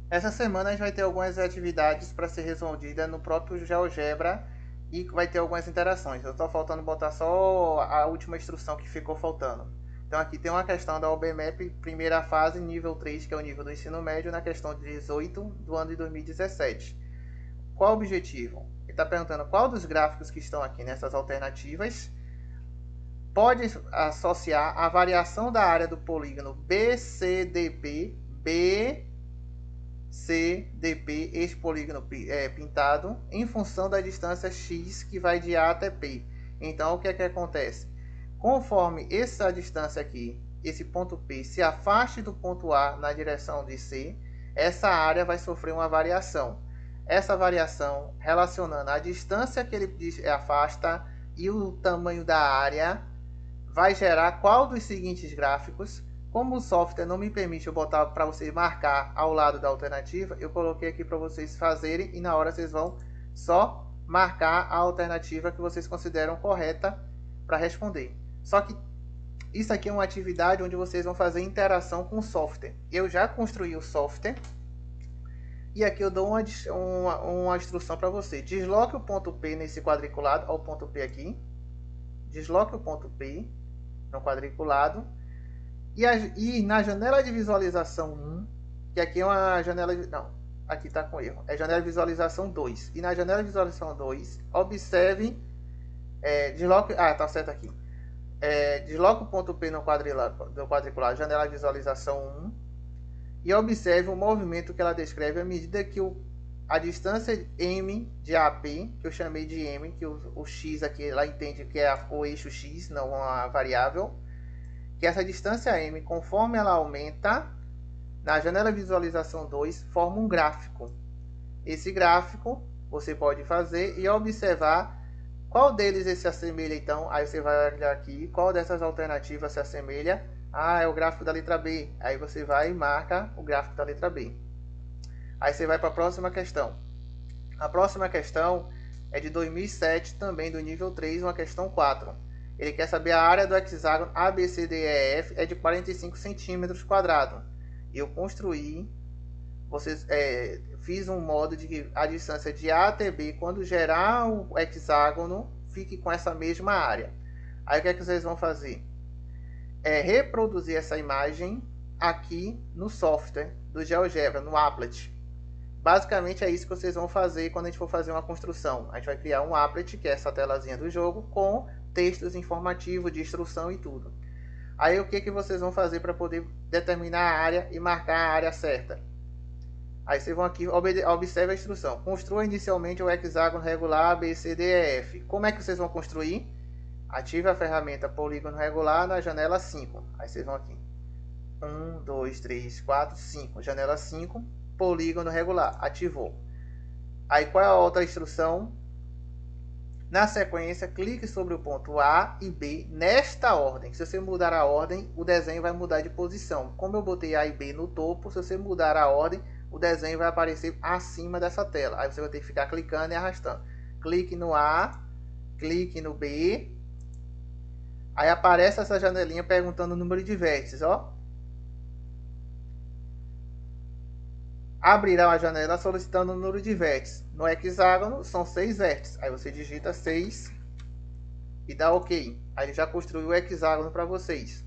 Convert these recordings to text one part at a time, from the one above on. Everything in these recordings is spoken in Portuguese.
Essa semana a gente vai ter algumas atividades para ser resolvida no próprio GeoGebra e vai ter algumas interações. Eu estou faltando botar só a última instrução que ficou faltando. Então aqui tem uma questão da OBMAP, primeira fase, nível 3, que é o nível do ensino médio, na questão de 18 do ano de 2017. Qual o objetivo? Ele está perguntando qual dos gráficos que estão aqui nessas alternativas pode associar a variação da área do polígono BCDP, BCDP, este polígono pintado, em função da distância x que vai de A até P. Então, o que é que acontece? Conforme essa distância aqui, esse ponto P se afaste do ponto A na direção de C, essa área vai sofrer uma variação. Essa variação, relacionando a distância que ele afasta e o tamanho da área, vai gerar qual dos seguintes gráficos. Como o software não me permite eu botar para vocês marcar ao lado da alternativa, eu coloquei aqui para vocês fazerem e na hora vocês vão só marcar a alternativa que vocês consideram correta para responder. Só que isso aqui é uma atividade onde vocês vão fazer interação com o software. Eu já construí o software e aqui eu dou uma instrução para você. Desloque o ponto P nesse quadriculado, ao ponto P aqui. Desloque o ponto P no quadriculado. E na janela de visualização 1, que aqui é uma janela de... Não, aqui está com erro. É janela de visualização 2. E na janela de visualização 2, observe... desloque... Ah, tá certo aqui. Desloque o ponto P no quadriculado, janela de visualização 1. E observe o movimento que ela descreve à medida que a distância M de AP, que eu chamei de M, que o X aqui ela entende que é o eixo X, não a variável, que essa distância M, conforme ela aumenta, na janela visualização 2, forma um gráfico. Esse gráfico você pode fazer e observar qual deles se assemelha, então. Aí você vai olhar aqui, qual dessas alternativas se assemelha. Ah, é o gráfico da letra B. Aí você vai e marca o gráfico da letra B. Aí você vai para a próxima questão. A próxima questão é de 2007, também do nível 3, uma questão 4. Ele quer saber a área do hexágono ABCDEF é de 45 centímetros quadrados. Eu construí, fiz um modo de que a distância de A até B, quando gerar o hexágono, fique com essa mesma área. Aí o que é que vocês vão fazer? É reproduzir essa imagem aqui no software do GeoGebra, no Applet. Basicamente é isso que vocês vão fazer quando a gente for fazer uma construção. A gente vai criar um applet, que é essa telazinha do jogo, com textos informativos de instrução e tudo. Aí o que, que vocês vão fazer para poder determinar a área e marcar a área certa? Aí vocês vão aqui, observe a instrução. Construa inicialmente o hexágono regular ABCDEF. Como é que vocês vão construir? Ative a ferramenta polígono regular na janela 5. Aí vocês vão aqui. 1, 2, 3, 4, 5. Janela 5, polígono regular. Ativou. Aí qual é a outra instrução? Na sequência, clique sobre o ponto A e B nesta ordem. Se você mudar a ordem, o desenho vai mudar de posição. Como eu botei A e B no topo, se você mudar a ordem, o desenho vai aparecer acima dessa tela. Aí você vai ter que ficar clicando e arrastando. Clique no A, clique no B. Aí aparece essa janelinha perguntando o número de vértices, ó. Abrirá uma janela solicitando o número de vértices. No hexágono são 6 vértices. Aí você digita 6 e dá OK. Aí ele já construiu o hexágono para vocês.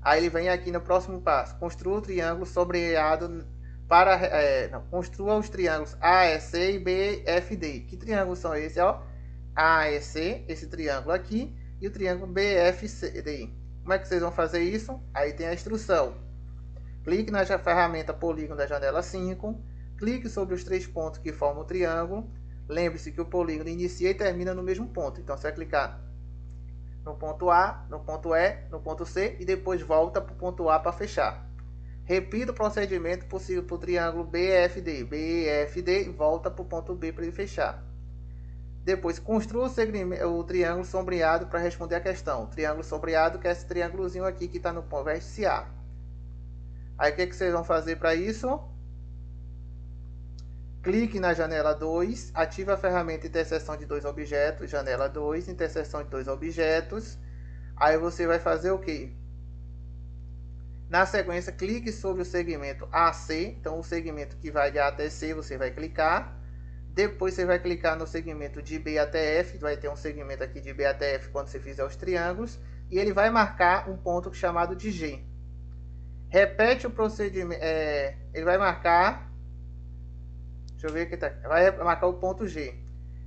Aí ele vem aqui no próximo passo. Construa o triângulo sobreado para... construa os triângulos AEC e BFD. Que triângulos são esses? Ó? AEC, esse triângulo aqui, e o triângulo BFD. Como é que vocês vão fazer isso? Aí tem a instrução. Clique na ferramenta polígono da janela 5. Clique sobre os 3 pontos que formam o triângulo. Lembre-se que o polígono inicia e termina no mesmo ponto. Então você vai clicar no ponto A, no ponto E, no ponto C e depois volta para o ponto A para fechar. Repita o procedimento possível para o triângulo BFD. BFD e volta para o ponto B para ele fechar. Depois, construa o triângulo sombreado para responder a questão. O triângulo sombreado, que é esse triângulozinho aqui que está no vértice A. Aí o que, que vocês vão fazer para isso? Clique na janela 2, ative a ferramenta interseção de dois objetos, janela 2, interseção de dois objetos. Aí você vai fazer o quê? Na sequência, clique sobre o segmento AC. Então, o segmento que vai de A até C, você vai clicar. Depois, você vai clicar no segmento de B até F. Vai ter um segmento aqui de B até F quando você fizer os triângulos. E ele vai marcar um ponto chamado de G. Repete o procedimento. Ele vai marcar... Deixa eu ver aqui. Vai marcar o ponto G.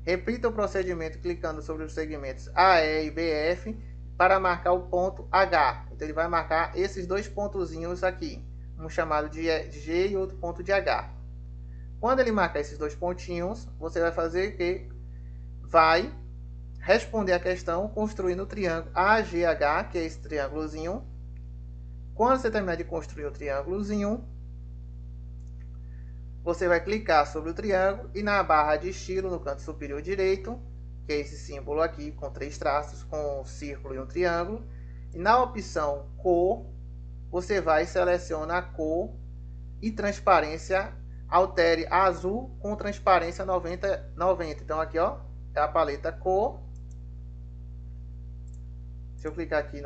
Repita o procedimento clicando sobre os segmentos AE e BF para marcar o ponto H. Então, ele vai marcar esses dois pontozinhos aqui. Um chamado de G e outro ponto de H. Quando ele marcar esses dois pontinhos, você vai fazer o que? Vai responder a questão construindo o triângulo AGH, que é esse triângulozinho. Quando você terminar de construir o triângulozinho, você vai clicar sobre o triângulo e na barra de estilo, no canto superior direito, que é esse símbolo aqui, com 3 traços, com um círculo e um triângulo. E na opção cor, você vai selecionar a cor e transparência, altere azul com transparência 90. Então aqui, ó, é a paleta cor. Deixa eu clicar aqui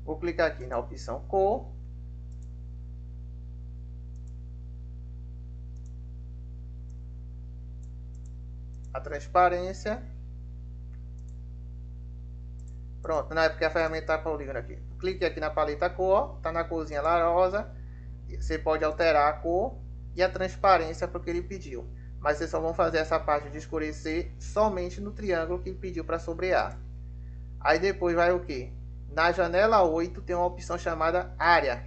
vou clicar aqui na opção cor. A transparência. Pronto, na época a ferramenta está polígono aqui. Clique aqui na paleta cor, está na corzinha larosa. Você pode alterar a cor e a transparência porque ele pediu. Mas vocês só vão fazer essa parte de escurecer somente no triângulo que ele pediu para sombrear. Aí depois vai o que? Na janela 8 tem uma opção chamada área.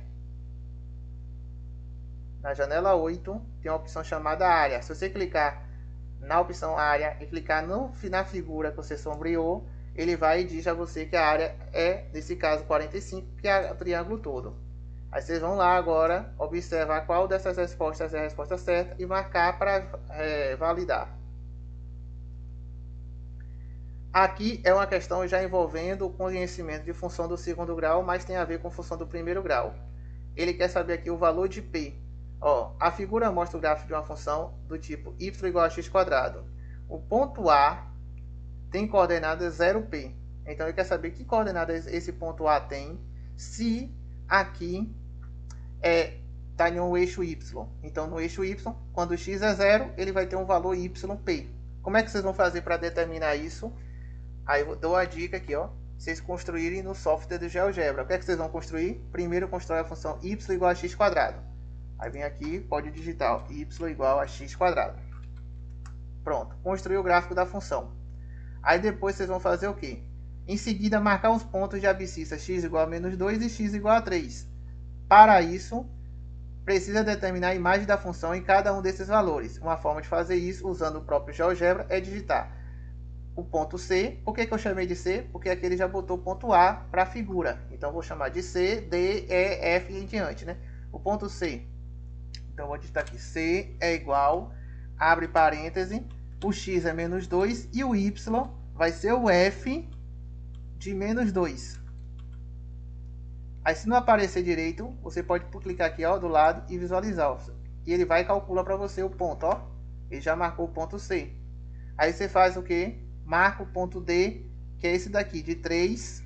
Na janela 8 tem uma opção chamada área. Se você clicar na opção área e clicar na figura que você sombreou, ele vai e diz a você que a área é, nesse caso, 45, que é o triângulo todo. Aí vocês vão lá agora, observar qual dessas respostas é a resposta certa e marcar para validar. Aqui é uma questão já envolvendo o conhecimento de função do segundo grau, mas tem a ver com função do primeiro grau. Ele quer saber aqui o valor de P. Ó, a figura mostra o gráfico de uma função do tipo y igual a x². O ponto A tem coordenadas 0p. Então, ele quer saber que coordenadas esse ponto A tem se aqui está em um eixo y. Então, no eixo y, quando x é 0, ele vai ter um valor yp. Como é que vocês vão fazer para determinar isso? Aí eu dou a dica aqui, ó. Vocês construírem no software do GeoGebra. O que é que vocês vão construir? Primeiro, constrói a função y igual a x². Aí vem aqui, pode digitar y igual a x². Pronto, construiu o gráfico da função. Aí depois vocês vão fazer o quê? Em seguida, marcar os pontos de abscissa x igual a menos 2 e x igual a 3. Para isso, precisa determinar a imagem da função em cada um desses valores. Uma forma de fazer isso, usando o próprio GeoGebra, é digitar o ponto C. Por que eu chamei de C? Porque aqui ele já botou o ponto A para a figura. Então, vou chamar de C, D, E, F e em diante, né? O ponto C. Então, vou digitar aqui C é igual, abre parêntese, o x é menos 2 e o y vai ser o f de menos 2. Aí, se não aparecer direito, você pode clicar aqui, ó, do lado e visualizar. Ó, e ele vai calcular para você o ponto, ó. Ele já marcou o ponto C. Aí você faz o que? Marca o ponto D, que é esse daqui, de 3,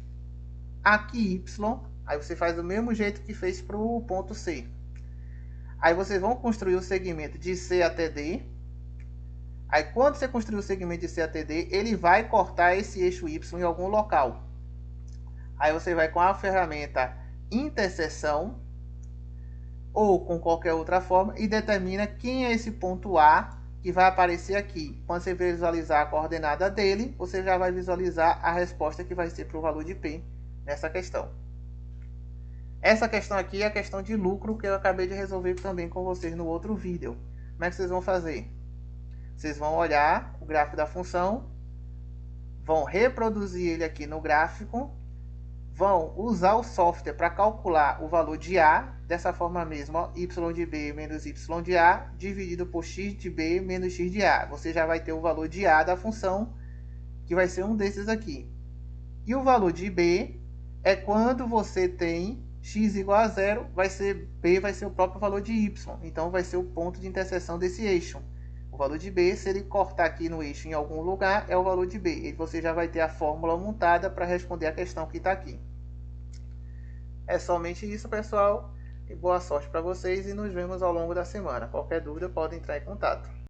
aqui y. Aí você faz do mesmo jeito que fez para o ponto C. Aí vocês vão construir o segmento de C até D. Aí quando você construir o segmento de C até D, ele vai cortar esse eixo Y em algum local. Aí você vai com a ferramenta interseção ou com qualquer outra forma e determina quem é esse ponto A que vai aparecer aqui. Quando você visualizar a coordenada dele, você já vai visualizar a resposta que vai ser para o valor de P nessa questão. Essa questão aqui é a questão de lucro que eu acabei de resolver também com vocês no outro vídeo. Como é que vocês vão fazer? Vocês vão olhar o gráfico da função, vão reproduzir ele aqui no gráfico, vão usar o software para calcular o valor de A, dessa forma mesmo, ó, y de B menos y de A, dividido por x de B menos x de A. Você já vai ter o valor de A da função, que vai ser um desses aqui. E o valor de B é quando você tem x igual a 0, B vai ser o próprio valor de y. Então, vai ser o ponto de interseção desse eixo. O valor de B, se ele cortar aqui no eixo em algum lugar, é o valor de B. E você já vai ter a fórmula montada para responder a questão que está aqui. É somente isso, pessoal. E boa sorte para vocês e nos vemos ao longo da semana. Qualquer dúvida, pode entrar em contato.